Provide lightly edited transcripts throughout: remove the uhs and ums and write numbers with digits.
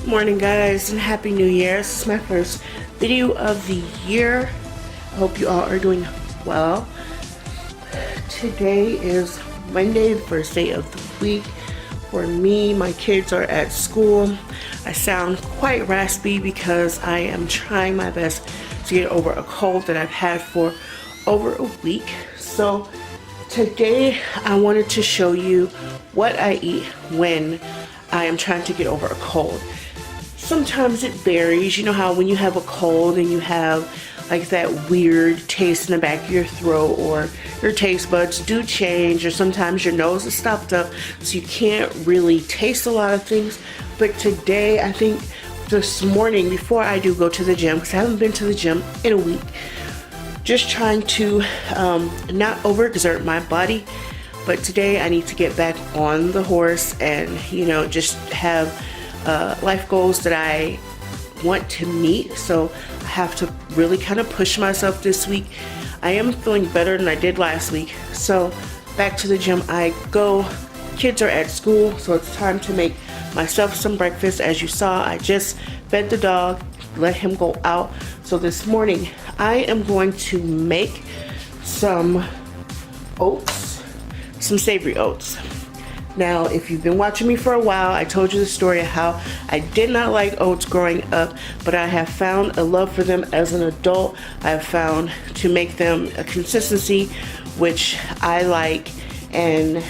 Morning guys, and happy new year. This is my first video of the year. I hope you all are doing well. Today is Monday, the first day of the week for me. My kids are at school. I sound quite raspy because I am trying my best to get over a cold that I've had for over a week. So today I wanted to show you what I eat when I am trying to get over a cold. Sometimes it varies. You know how when you have a cold and you have like that weird taste in the back of your throat, or your taste buds do change, or sometimes your nose is stopped up so you can't really taste a lot of things. But today, I think this morning before I do go to the gym, because I haven't been to the gym in a week, just trying to not overexert my body. But today I need to get back on the horse and, you know, just have life goals that I want to meet. So I have to really kind of push myself this week. I am feeling better than I did last week. So back to the gym I go. Kids are at school, so it's time to make myself some breakfast. As you saw, I just fed the dog, let him go out. So this morning I am going to make some oats, some savory oats. Now, if you've been watching me for a while, I told you the story of how I did not like oats growing up, but I have found a love for them as an adult. I have found to make them a consistency which I like, and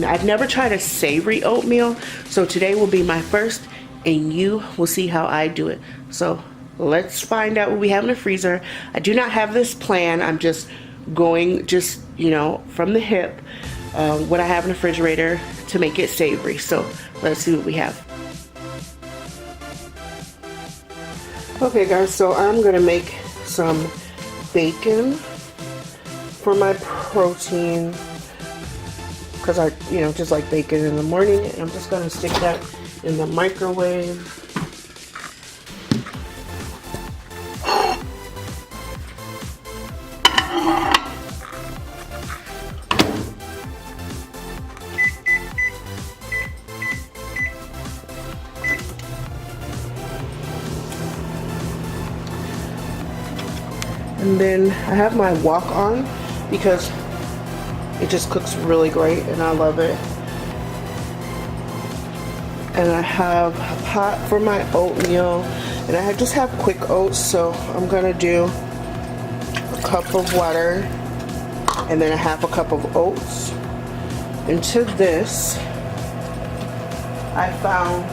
I've never tried a savory oatmeal, so today will be my first, and you will see how I do it. So let's find out what we have in the freezer. I do not have this plan. I'm just going, you know, from the hip, what I have in the refrigerator to make it savory. So let's see what we have. Okay guys, so I'm gonna make some bacon for my protein, because I, you know, just like bacon in the morning. And I'm just gonna stick that in the microwave. And then I have my wok on because it just cooks really great and I love it. And I have a pot for my oatmeal, and I just have quick oats, so I'm gonna do a cup of water and then a half a cup of oats. Into this I found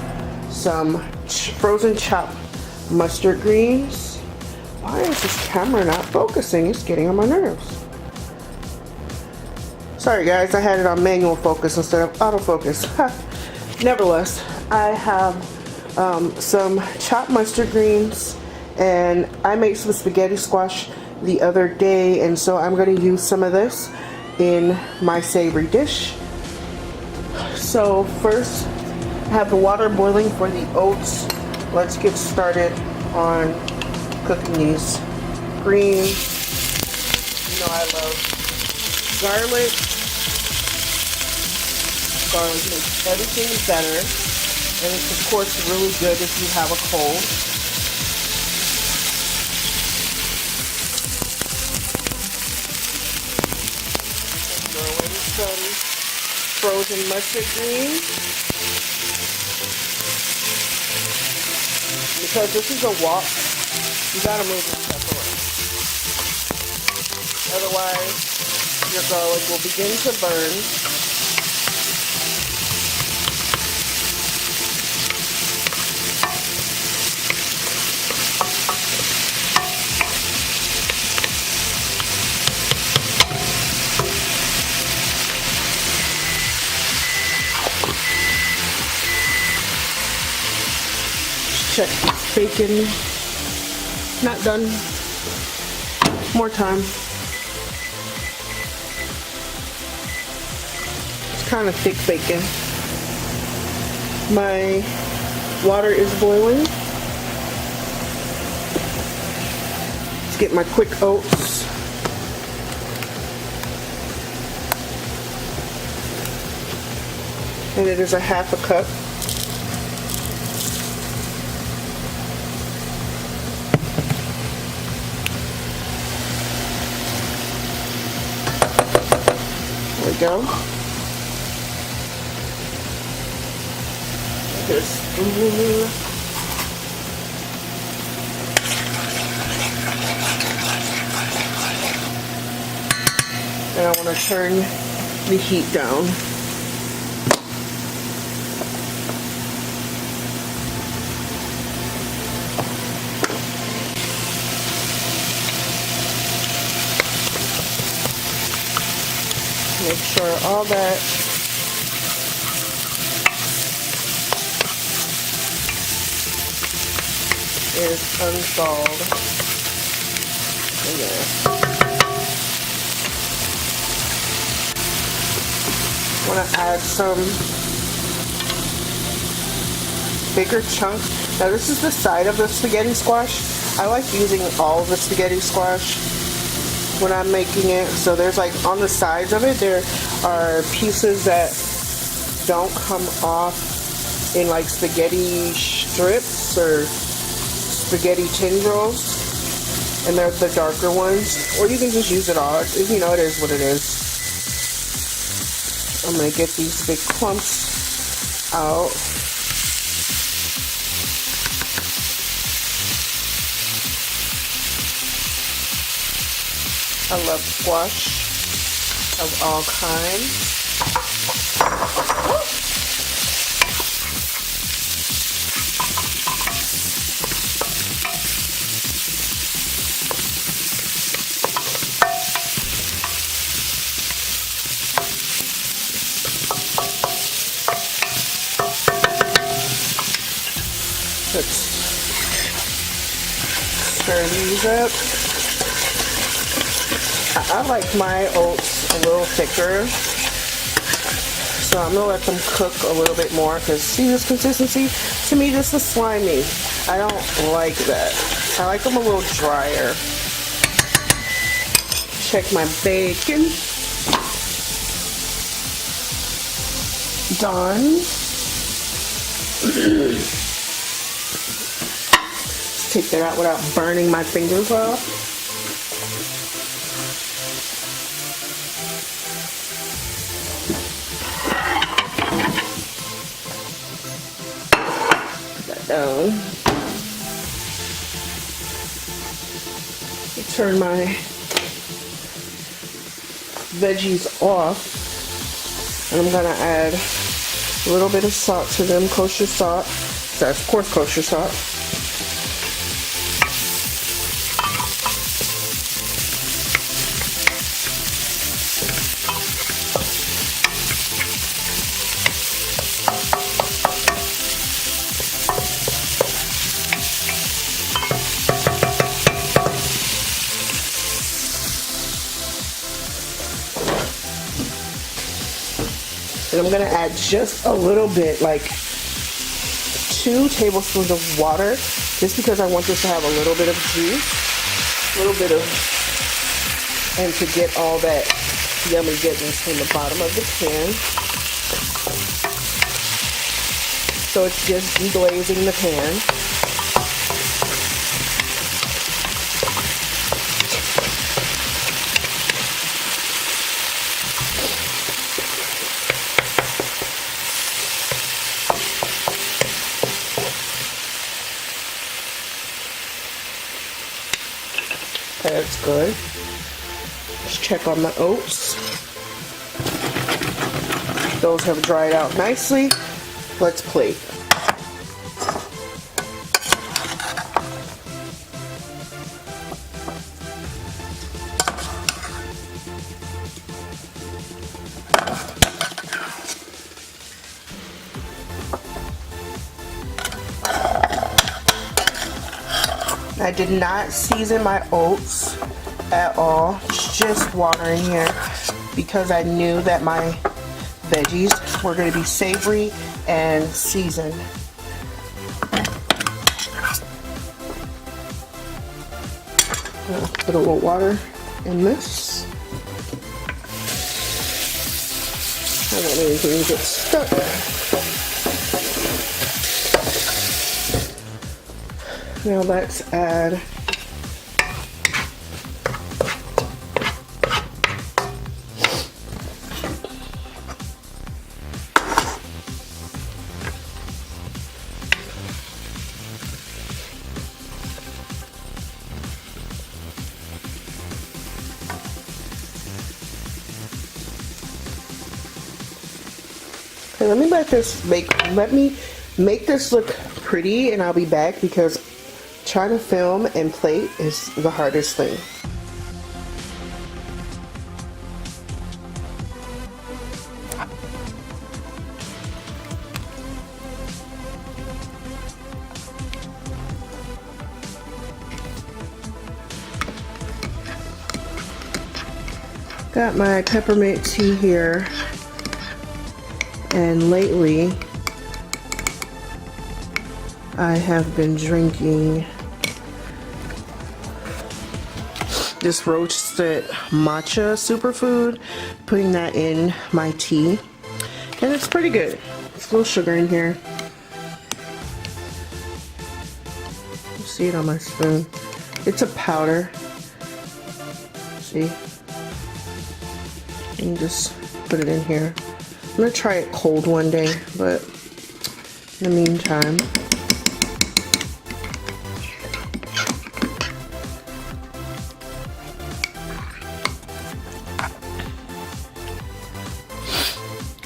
some frozen chopped mustard greens. Why is this camera not focusing? It's getting on my nerves. Sorry guys, I had it on manual focus instead of autofocus. Nevertheless, I have some chopped mustard greens, and I made some spaghetti squash the other day, and so I'm going to use some of this in my savory dish. So first, I have the water boiling for the oats. Let's get started on cooking these greens. You know I love garlic. Garlic makes everything better, and it's of course really good if you have a cold. frozen mustard green. Because this is a wok, you gotta move this stuff around. Otherwise, your garlic will begin to burn. Check bacon. Not done. More time. It's kind of thick bacon. My water is boiling. Let's get my quick oats. And it is a half a cup. There we go. This. And I want to turn the heat down. Make sure all that is unthawed. Again. I want to add some bigger chunks. Now this is the side of the spaghetti squash. I like using all of the spaghetti squash when I'm making it. So there's like on the sides of it, there are pieces that don't come off in like spaghetti strips or spaghetti tendrils, and they're the darker ones, or you can just use it all. You know, it is what it is. I'm gonna get these big clumps out. I love squash of all kinds. Let's stir these up. I like my oats a little thicker, so I'm going to let them cook a little bit more, because see this consistency? To me, this is slimy. I don't like that. I like them a little drier. Check my bacon. Done. Take that out without burning my fingers off. Down. Turn my veggies off, and I'm gonna add a little bit of salt to them, kosher salt. That's of course kosher salt. And I'm going to add just a little bit, like 2 tablespoons of water, just because I want this to have a little bit of juice, a little bit of, and to get all that yummy goodness from the bottom of the pan. So it's just deglazing the pan. Okay, that's good. Let's check on the oats. Those have dried out nicely. Let's plate. I did not season my oats at all, just water in here, because I knew that my veggies were going to be savory and seasoned. Put a little water in this. I don't want anything to get stuck. Now let's add let me make this look pretty, and I'll be back, because trying to film and plate is the hardest thing. Got my peppermint tea here, and lately I have been drinking this roasted matcha superfood, putting that in my tea, and it's pretty good. There's a little sugar in here. You see it on my spoon. It's a powder. See? And just put it in here. I'm gonna try it cold one day, but in the meantime,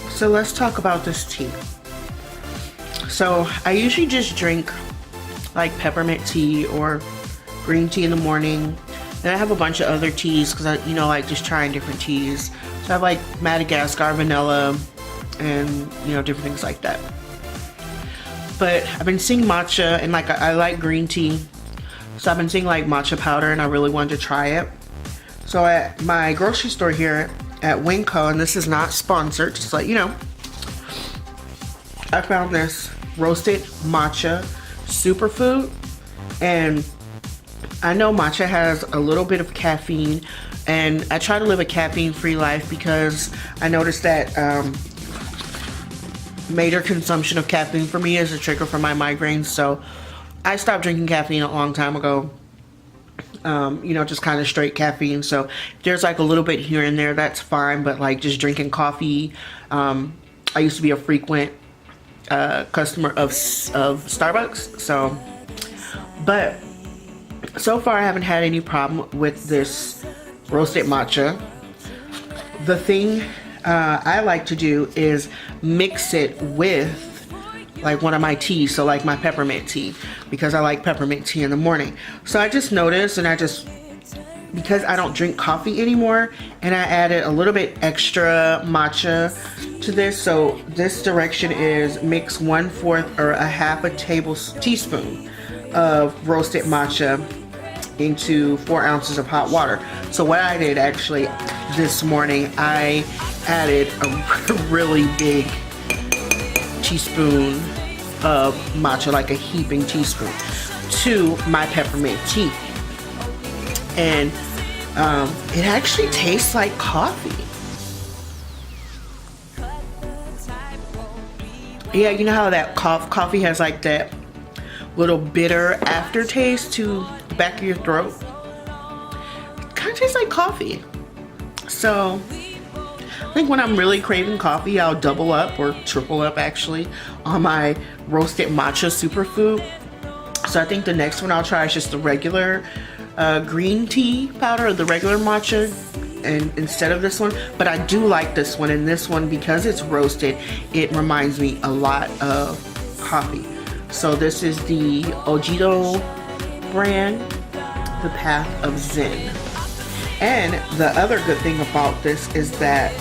so let's talk about this tea. So I usually just drink like peppermint tea or green tea in the morning. Then I have a bunch of other teas because I, like just trying different teas. So I have like Madagascar vanilla and, different things like that. But I've been seeing matcha, and like I like green tea. So I've been seeing like matcha powder, and I really wanted to try it. So at my grocery store here at Winco, and this is not sponsored, just to let you know, I found this roasted matcha superfood, and I know matcha has a little bit of caffeine, and I try to live a caffeine-free life because I noticed that major consumption of caffeine for me is a trigger for my migraines. So I stopped drinking caffeine a long time ago. Just kind of straight caffeine. So if there's like a little bit here and there, that's fine. But like just drinking coffee, I used to be a frequent customer of Starbucks. But so far I haven't had any problem with this roasted matcha. The thing I like to do is mix it with like one of my teas, so like my peppermint tea, because I like peppermint tea in the morning. So I just noticed, and because I don't drink coffee anymore, and I added a little bit extra matcha to this. So this direction is mix 1/4 or a half a teaspoon of roasted matcha into 4 ounces of hot water. So what I did actually this morning, I added a really big teaspoon of matcha, like a heaping teaspoon, to my peppermint tea. And it actually tastes like coffee. Yeah, you know how that coffee has like that little bitter aftertaste to the back of your throat? It kind of tastes like coffee. So I think when I'm really craving coffee, I'll double up or triple up actually on my roasted matcha superfood. So I think the next one I'll try is just the regular green tea powder, the regular matcha, and instead of this one, but I do like this one. And this one, because it's roasted, it reminds me a lot of coffee. So this is the Ojito brand, the Path of Zen. And the other good thing about this is that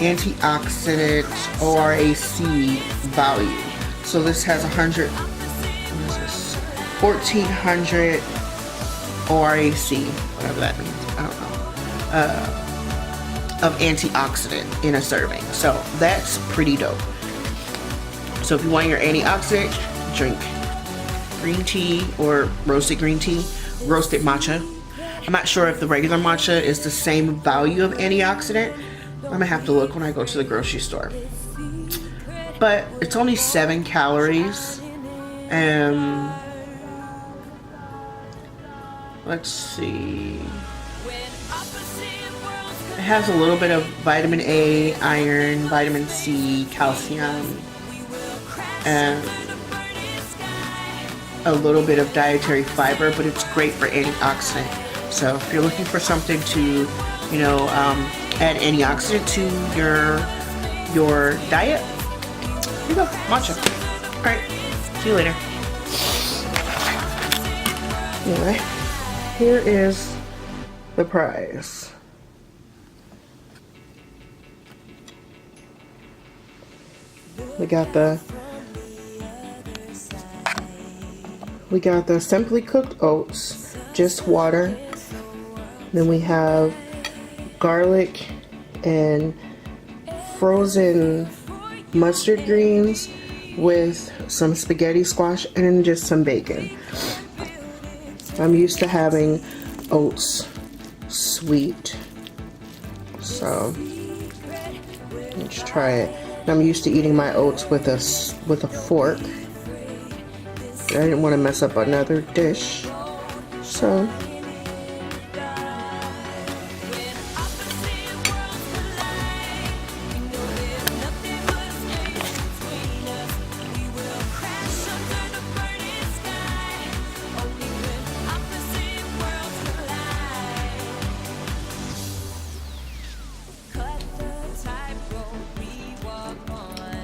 antioxidant ORAC value. So this has 1400 ORAC, whatever that means, I don't know, of antioxidant in a serving. So that's pretty dope. So if you want your antioxidant, drink green tea or roasted green tea, roasted matcha. I'm not sure if the regular matcha is the same value of antioxidant. I'm gonna have to look when I go to the grocery store. But it's only 7 calories. And let's see. It has a little bit of vitamin A, iron, vitamin C, calcium, and a little bit of dietary fiber, but it's great for antioxidant. So if you're looking for something to, you know, add antioxidant to your diet, here you go, matcha. All right, see you later. Anyway, here is the prize. We got the simply cooked oats, just water. Then we have garlic and frozen mustard greens with some spaghetti squash and just some bacon. I'm used to having oats sweet, so let's try it. I'm used to eating my oats with a fork. I didn't want to mess up another dish, so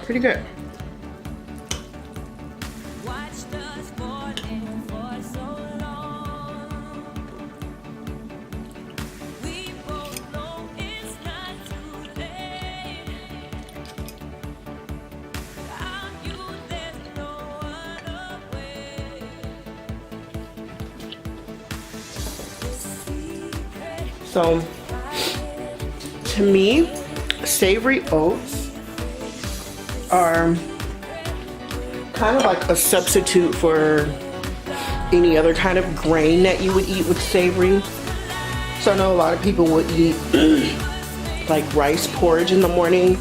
pretty good. So, to me, savory oats are kind of like a substitute for any other kind of grain that you would eat with savory. So I know a lot of people would eat like rice porridge in the morning.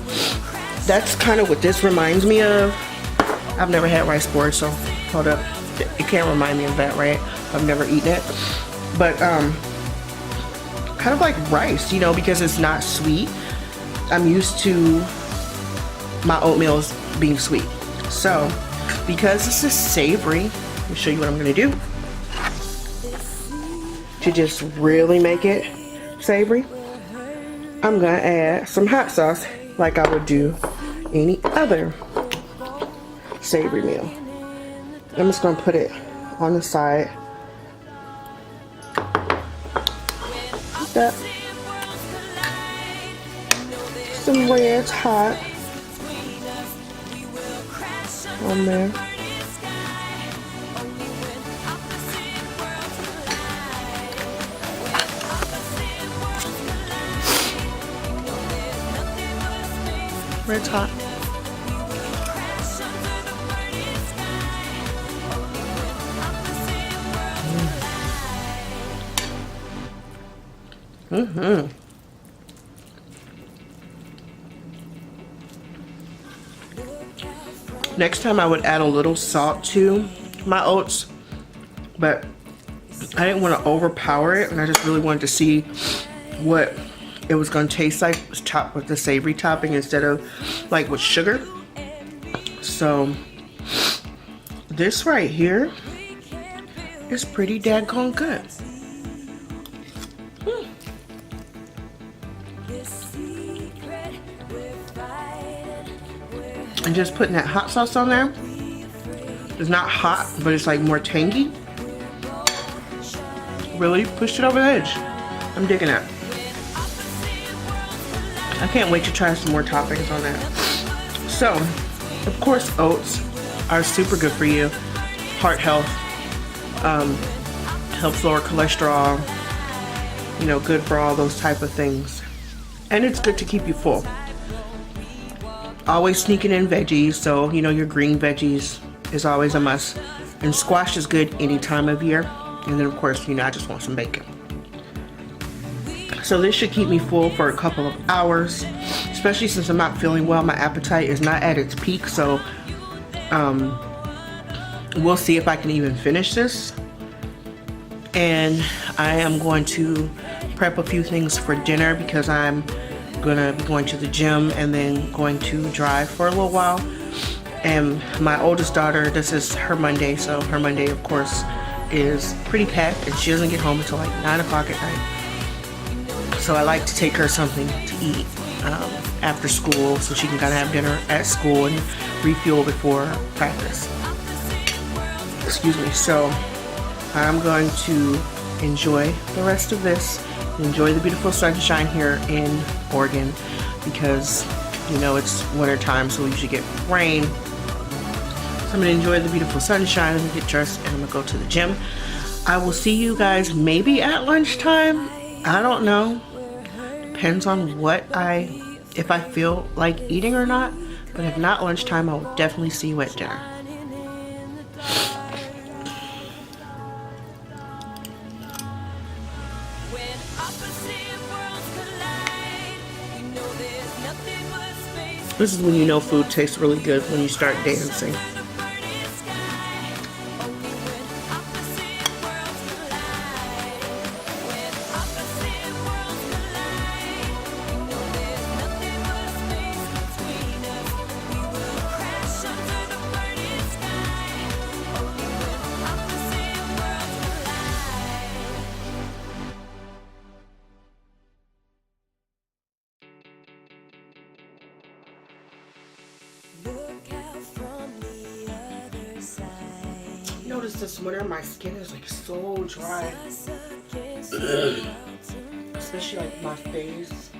That's kind of what this reminds me of. I've never had rice porridge, so hold up. It can't remind me of that, right? I've never eaten it. But kind of like rice, you know, because it's not sweet. I'm used to my oatmeal being sweet. So, because this is savory, let me show you what I'm gonna do to just really make it savory. I'm gonna add some hot sauce like I would do any other savory meal. I'm just gonna put it on the side. Like that. Some red hot on there. Red's hot. Mm-hmm. Next time I would add a little salt to my oats, but I didn't want to overpower it, and I just really wanted to see what it was going to taste like topped with the savory topping instead of like with sugar. So this right here It's pretty daggone good. And just putting that hot sauce on there. It's not hot, but it's like more tangy. Really pushed it over the edge. I'm digging it. I can't wait to try some more toppings on that. So, of course, oats are super good for you. Heart health, helps lower cholesterol, you know, good for all those type of things. And it's good to keep you full. Always sneaking in veggies, so you know your green veggies is always a must. And squash is good any time of year. And then of course, you know, I just want some bacon. So this should keep me full for a couple of hours, especially since I'm not feeling well. My appetite is not at its peak, so we'll see if I can even finish this. And I am going to prep a few things for dinner because I'm gonna be going to the gym and then going to drive for a little while. And my oldest daughter, this is her Monday, so her Monday of course is pretty packed and she doesn't get home until like 9 o'clock at night. So I like to take her something to eat after school so she can kind of have dinner at school and refuel before practice. Excuse me. So I'm going to enjoy the rest of this, enjoy the beautiful sunshine here in Oregon because, you know, it's winter time, so we usually get rain. So I'm going to enjoy the beautiful sunshine and get dressed, and I'm going to go to the gym. I will see you guys maybe at lunchtime. I don't know. Depends on if I feel like eating or not. But if not lunchtime, I will definitely see you at dinner. This is when you know food tastes really good, when you start dancing. Notice this winter my skin is like so dry, especially like my face.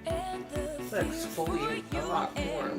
It's like exfoliate a lot more.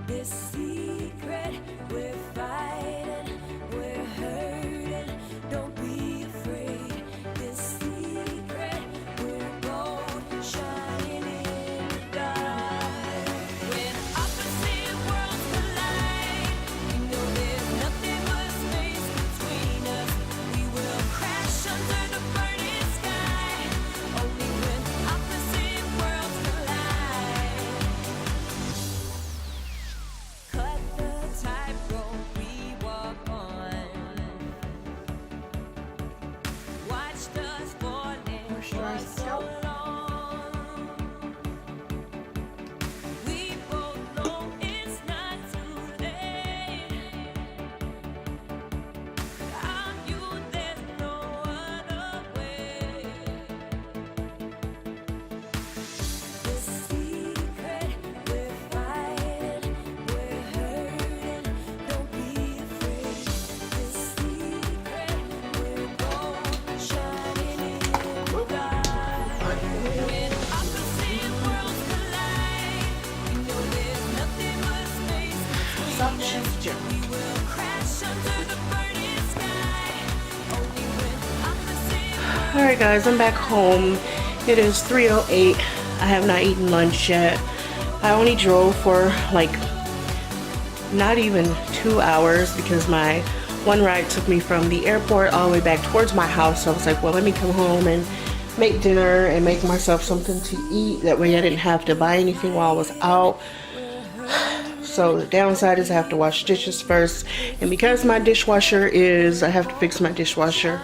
This secret we're fighting, we're hurting, don't be afraid. This secret we're bold, shining in the dark. When opposite worlds collide, you know there's nothing but space between us. We will crash under the burning sky, only when opposite worlds collide. Cut the tightrope we walk on. Watched us falling for so long. We both know it's not too late. Without you, there's no other way. The secret we're fighting, we're hurting, don't be afraid. The secret we're bold, shining in the dark. When opposite worlds collide, you know there's nothing but space between us. We will crash under the burning sky, only when opposite worlds. Alright guys, I'm back home. It is 3:08. I have not eaten lunch yet. I only drove for like not even 2 hours because my one ride took me from the airport all the way back towards my house. So I was like, well, let me come home and make dinner and make myself something to eat. That way I didn't have to buy anything while I was out. So the downside is I have to wash dishes first. And because my dishwasher I have to fix my dishwasher.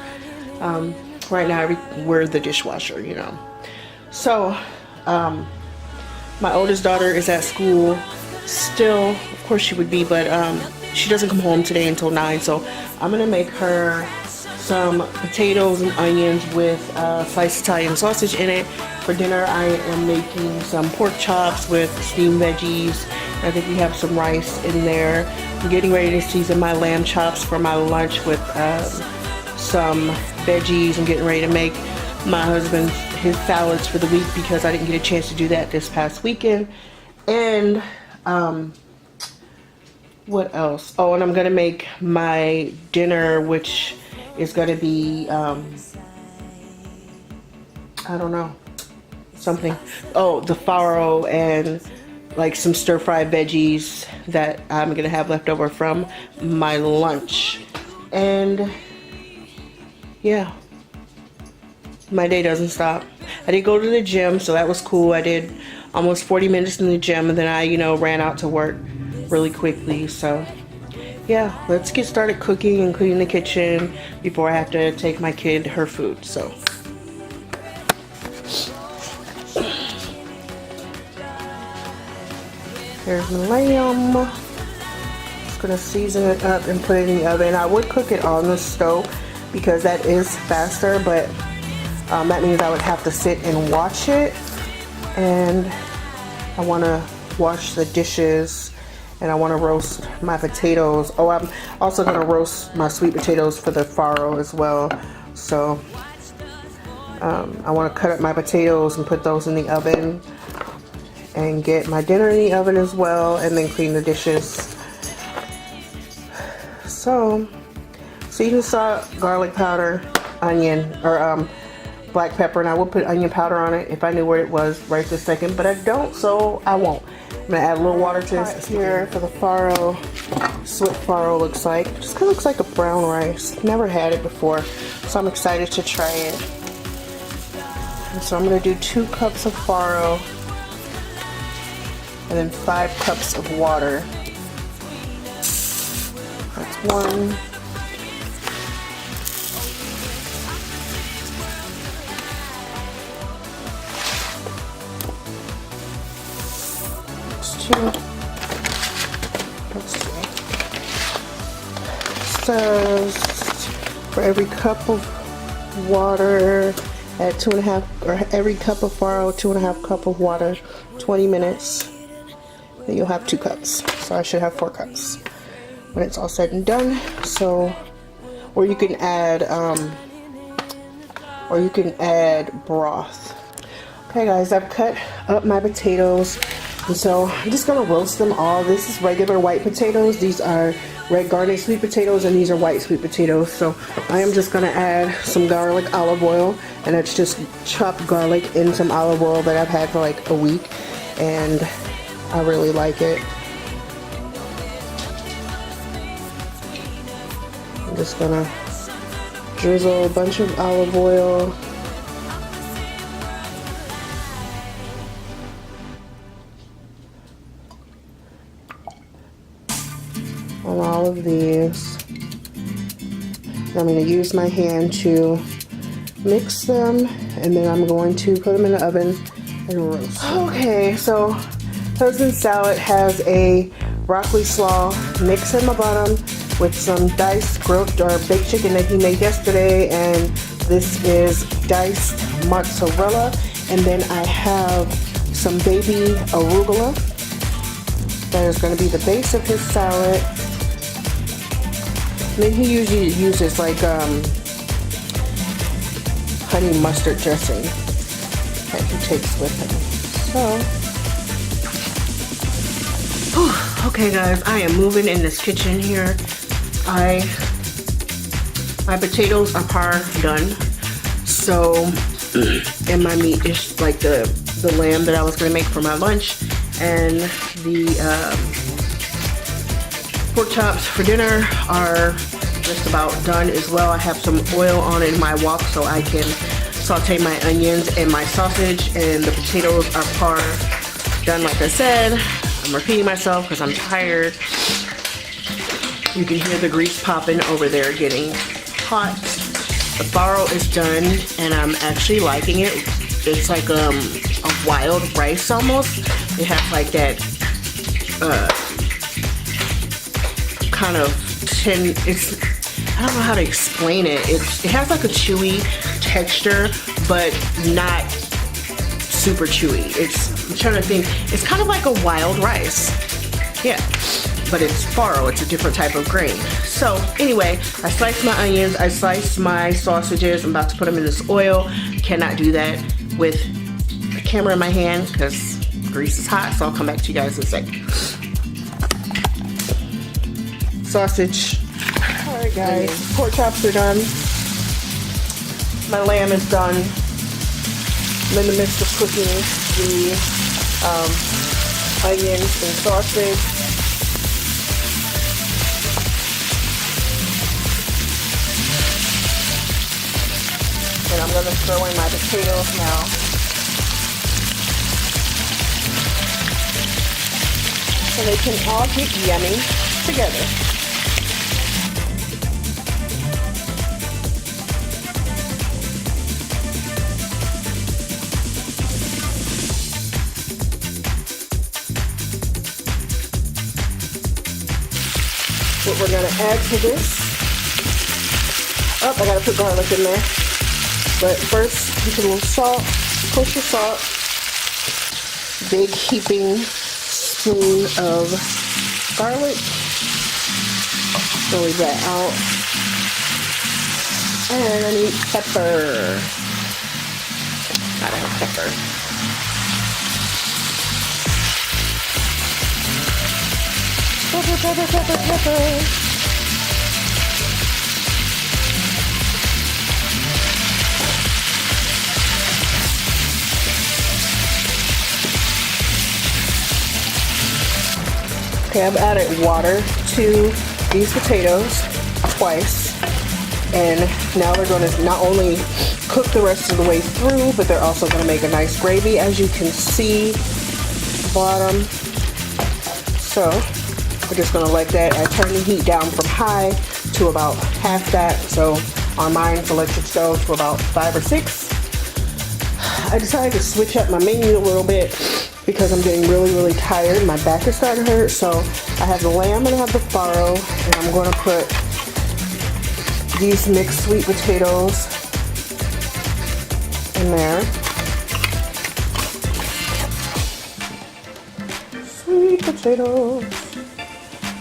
Right now we're the dishwasher, you know. So, my oldest daughter is at school still. Of course she would be, but she doesn't come home today until 9. So I'm gonna make her some potatoes and onions with sliced Italian sausage in it. For dinner, I am making some pork chops with steamed veggies. I think we have some rice in there. I'm getting ready to season my lamb chops for my lunch with some veggies. I'm getting ready to make my husband his salads for the week because I didn't get a chance to do that this past weekend. And what else? Oh, and I'm gonna make my dinner, which is gonna be I don't know, something. Oh, the farro and like some stir-fried veggies that I'm gonna have left over from my lunch. And yeah, my day doesn't stop. I did go to the gym, so that was cool. I did almost 40 minutes in the gym, and then I, ran out to work really quickly. So yeah, let's get started cooking and cleaning the kitchen before I have to take my kid her food. So here's my lamb. Just gonna season it up and put it in the oven. I would cook it on the stove because that is faster, but that means I would have to sit and watch it, and I want to wash the dishes, and I want to roast my potatoes. Oh, I'm also going to roast my sweet potatoes for the farro as well. So I want to cut up my potatoes and put those in the oven and get my dinner in the oven as well, and then clean the dishes. So seasoned salt, garlic powder, onion, or black pepper, and I would put onion powder on it if I knew where it was right this second, but I don't, so I won't. I'm gonna add a little water to this here for the farro. This is what farro looks like. It just kind of looks like a brown rice. Never had it before, so I'm excited to try it. And so I'm gonna do 2 cups of farro and then 5 cups of water. That's 1. Let's see. Says for every cup of water, add 2.5, or every cup of farro, 2.5 cup of water, 20 minutes. Then you'll have 2 cups. So I should have 4 cups when it's all said and done. So, or you can add broth. Okay, guys, I've cut up my potatoes. And so I'm just gonna roast them all. This is regular white potatoes. These are red garnet sweet potatoes, and these are white sweet potatoes. So I am just gonna add some garlic olive oil, and that's just chopped garlic in some olive oil that I've had for like a week, and I really like it. I'm just gonna drizzle a bunch of olive oil. On all of these. I'm going to use my hand to mix them, and then I'm going to put them in the oven and roast them. Okay, so husband's salad has a broccoli slaw mix in the bottom with some diced grilled or baked chicken that he made yesterday, and this is diced mozzarella, and then I have some baby arugula. That is going to be the base of his salad. And then he usually uses like honey mustard dressing that he takes with him. So, okay guys, I am moving in this kitchen here. My potatoes are par done. So, and my meat is like the lamb that I was gonna make for my lunch, and the pork chops for dinner are just about done as well. I have some oil on in my wok so I can saute my onions and my sausage, and the potatoes are par done. Like I said, I'm repeating myself because I'm tired. You can hear the grease popping over there getting hot. The farro is done, and I'm actually liking it. It's like a wild rice almost. It has like that kind of it's, I don't know how to explain it. It has like a chewy texture, but not super chewy. I'm trying to think. It's kind of like a wild rice. Yeah, but it's farro. It's a different type of grain. So anyway, I sliced my onions. I sliced my sausages. I'm about to put them in this oil. Cannot do that with the camera in my hand because grease is hot. So I'll come back to you guys in a sec. Sausage. All right, guys. Pork chops are done. My lamb is done. I'm in the midst of cooking the onions and sausage. And I'm going to throw in my potatoes now. So they can all get yummy together. What we're going to add to this. Oh, I got to put garlic in there. But first, you put a little salt, kosher salt, big heaping spoon of garlic. Throw that out. And I need pepper. Gotta have pepper. Pepper, pepper, pepper, pepper. Okay, I've added water to these potatoes twice, and now they're going to not only cook the rest of the way through, but they're also going to make a nice gravy, as you can see, bottom. So we're just going to let that. I turn the heat down from high to about half that. So on mine's electric stove to about 5 or 6. I decided to switch up my menu a little bit because I'm getting really tired. My back is starting to hurt. So I have the lamb and I have the farro, and I'm going to put these mixed sweet potatoes in there. Sweet potatoes.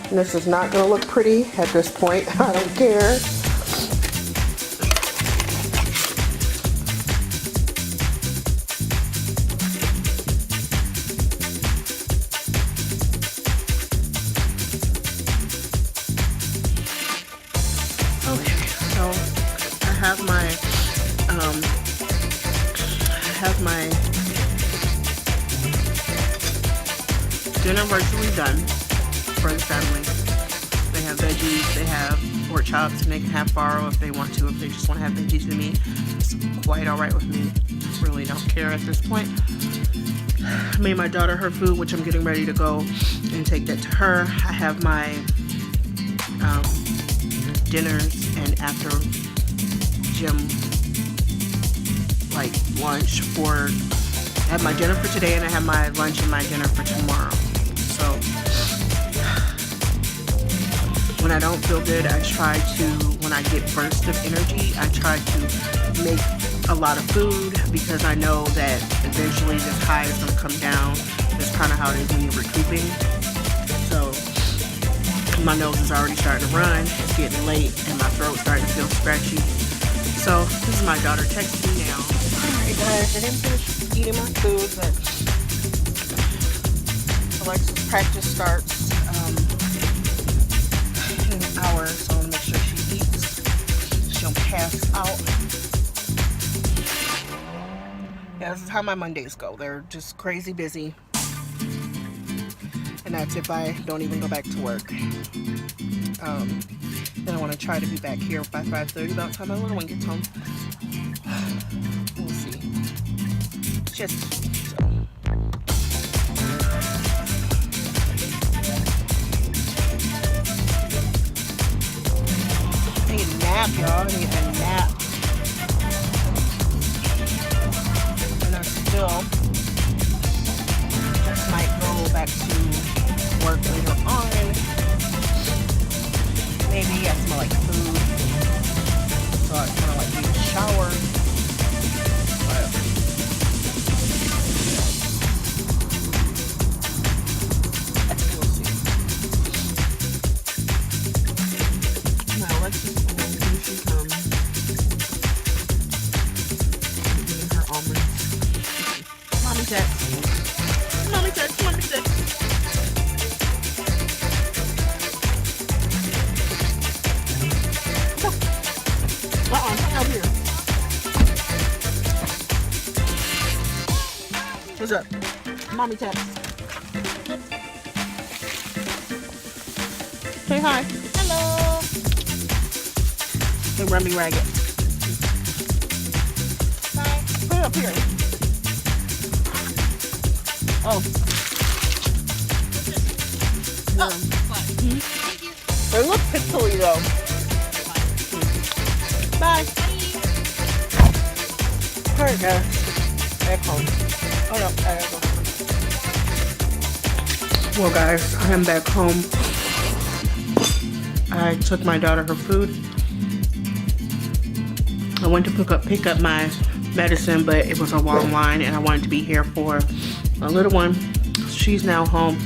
And this is not going to look pretty at this point. I don't care. I have my dinner virtually done for the family. They have veggies, they have pork chops, and they can have farro if they want to. If they just want to have veggies with me, it's quite alright with me. Really don't care at this point. I made my daughter her food, which I'm getting ready to go and take that to her. I have my dinners and after gym like lunch for, I have my dinner for today and I have my lunch and my dinner for tomorrow. So when I don't feel good, I try to, when I get bursts of energy, I try to make a lot of food because I know that eventually this high is going to come down. That's kind of how it is when you're recouping. So my nose is already starting to run, it's getting late, and my throat's starting to feel scratchy. So this is my daughter texting me now. Alright guys, I didn't finish eating my food, but Alexa's practice starts in an hour, so I want to make sure she eats. She'll pass out. Yeah, this is how my Mondays go. They're just crazy busy. And that's if I don't even go back to work. Then I want to try to be back here by 5:30 about the time my little one gets home. We'll see. Just so. I need a nap, y'all. I need a nap. And still just might go back to work later on. Maybe I smell like food, so I kind of like need a shower. But we'll see. Now let's just here she comes. Eating her almonds. Mommy text. Mommy text. Mommy text. Come out here. What's up? Mommy text. Say hi. Hello. Hey, run me ragged. Bye. Put it up here. Oh. Oh, fine. Mm-hmm. Thank you. They look pixely though. Bye. Alright guys. Back home. Oh no, I gotta go. Well guys, I am back home. I took my daughter her food. I went to pick up my medicine, but it was a long line and I wanted to be here for my little one. She's now home.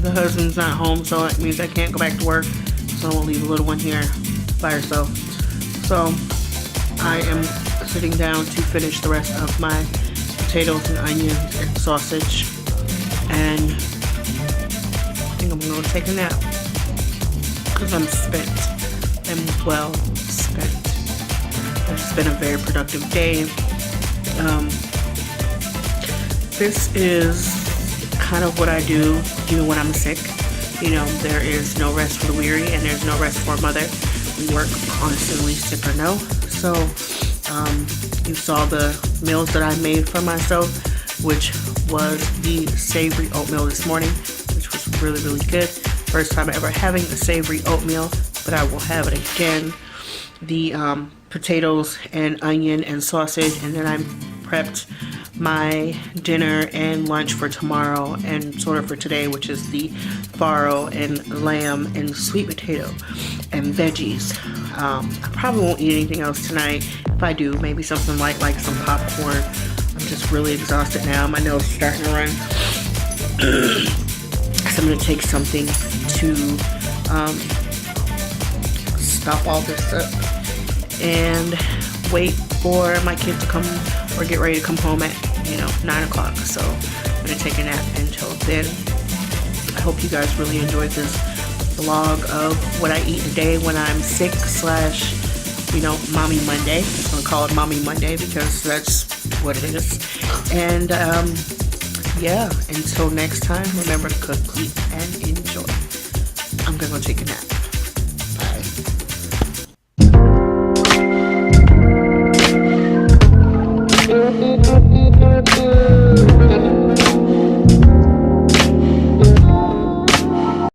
The husband's not home, so it means I can't go back to work. So I'm gonna leave the little one here by herself. So I am sitting down to finish the rest of my potatoes and onions and sausage. And I think I'm gonna take a nap because I'm spent. I'm well spent. It's been a very productive day. This is kind of what I do even when I'm sick. You know, there is no rest for the weary and there's no rest for a mother. We work constantly, sick or no. So you saw the meals that I made for myself, which was the savory oatmeal this morning, which was really, really good. First time ever having a savory oatmeal, but I will have it again. The potatoes and onion and sausage, and then I prepped my dinner and lunch for tomorrow and sort of for today, which is the farro and lamb and sweet potato and veggies. I probably won't eat anything else tonight. If I do, maybe something light like some popcorn. I'm just really exhausted now. My nose is starting to run. So I'm going to take something to stop all this up and wait for my kid to come or get ready to come home at 9 o'clock. So I'm gonna take a nap until then. I hope you guys really enjoyed this vlog of what I eat today when I'm sick slash Mommy Monday. I'm gonna call it Mommy Monday because that's what it is. And yeah, until next time, remember to cook, eat, and enjoy. I'm gonna go take a nap.